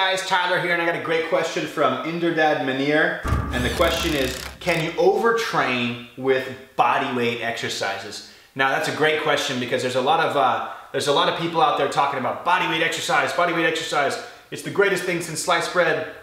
guys, Tyler here, and I got a great question from Inderdad Manir. And the question is, can you overtrain with bodyweight exercises? Now that's a great question because there's a lot of people out there talking about bodyweight exercise, bodyweight exercise. It's the greatest thing since sliced bread.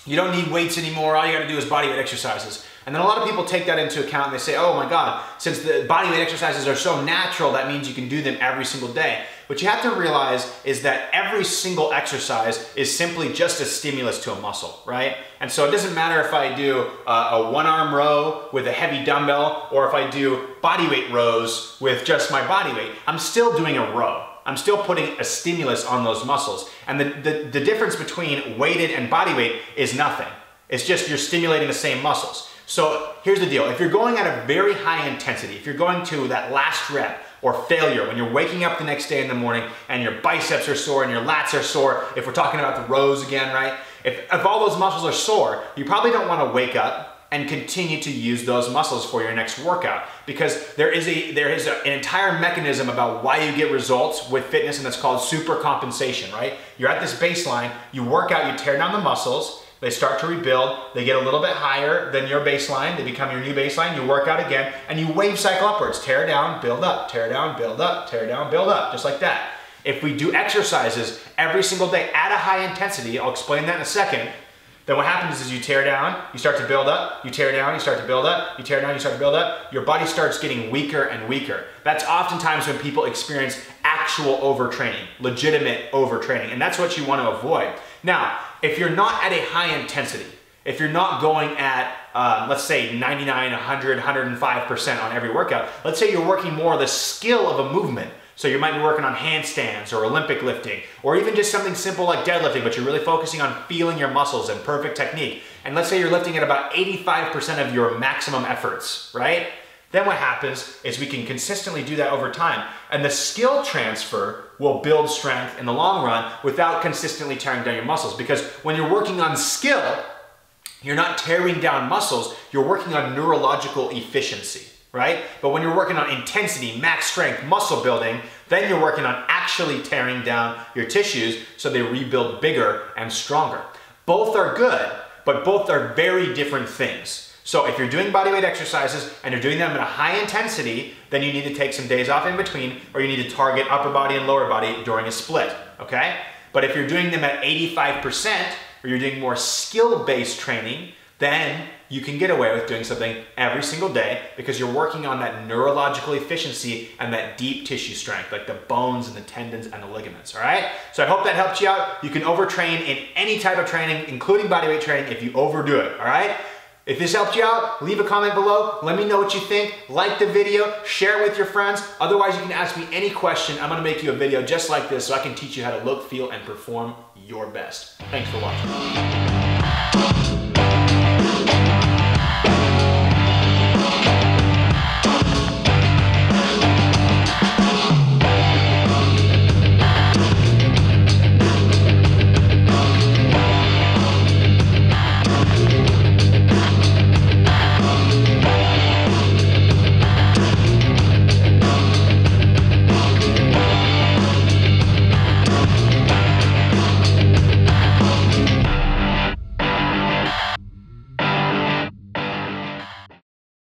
You don't need weights anymore, all you gotta do is bodyweight exercises. And then a lot of people take that into account and they say, oh my God, since the bodyweight exercises are so natural, that means you can do them every single day. What you have to realize is that every single exercise is simply just a stimulus to a muscle, right? And so it doesn't matter if I do a one-arm row with a heavy dumbbell or if I do bodyweight rows with just my body weight, I'm still doing a row. I'm still putting a stimulus on those muscles. And the difference between weighted and body weight is nothing. It's just you're stimulating the same muscles. So here's the deal. If you're going at a very high intensity, if you're going to that last rep or failure, when you're waking up the next day in the morning and your biceps are sore and your lats are sore, if we're talking about the rows again, right? If all those muscles are sore, you probably don't want to wake up and continue to use those muscles for your next workout, because there is an entire mechanism about why you get results with fitness, and that's called super compensation, right? You're at this baseline, you work out, you tear down the muscles, they start to rebuild, they get a little bit higher than your baseline, they become your new baseline, you work out again, and you wave cycle upwards, tear down, build up, tear down, build up, tear down, build up, just like that. If we do exercises every single day at a high intensity, I'll explain that in a second, then what happens is you tear down, you start to build up, you tear down, you start to build up, you tear down, you start to build up, your body starts getting weaker and weaker. That's oftentimes when people experience actual overtraining, legitimate overtraining, and that's what you want to avoid. Now, if you're not at a high intensity, if you're not going at, let's say 99, 100, 105% on every workout, let's say you're working more of the skill of a movement. So you might be working on handstands or Olympic lifting, or even just something simple like deadlifting, but you're really focusing on feeling your muscles and perfect technique. And let's say you're lifting at about 85% of your maximum efforts, right? Then what happens is we can consistently do that over time. And the skill transfer will build strength in the long run without consistently tearing down your muscles. Because when you're working on skill, you're not tearing down muscles, you're working on neurological efficiency, right? But when you're working on intensity, max strength, muscle building, then you're working on actually tearing down your tissues so they rebuild bigger and stronger. Both are good, but both are very different things. So if you're doing bodyweight exercises and you're doing them at a high intensity, then you need to take some days off in between, or you need to target upper body and lower body during a split, okay? But if you're doing them at 85%, or you're doing more skill-based training, then you can get away with doing something every single day because you're working on that neurological efficiency and that deep tissue strength, like the bones and the tendons and the ligaments, all right? So I hope that helped you out. You can overtrain in any type of training, including bodyweight training, if you overdo it, all right? If this helped you out, leave a comment below. Let me know what you think. Like the video, share it with your friends. Otherwise, you can ask me any question. I'm gonna make you a video just like this so I can teach you how to look, feel, and perform your best. Thanks for watching.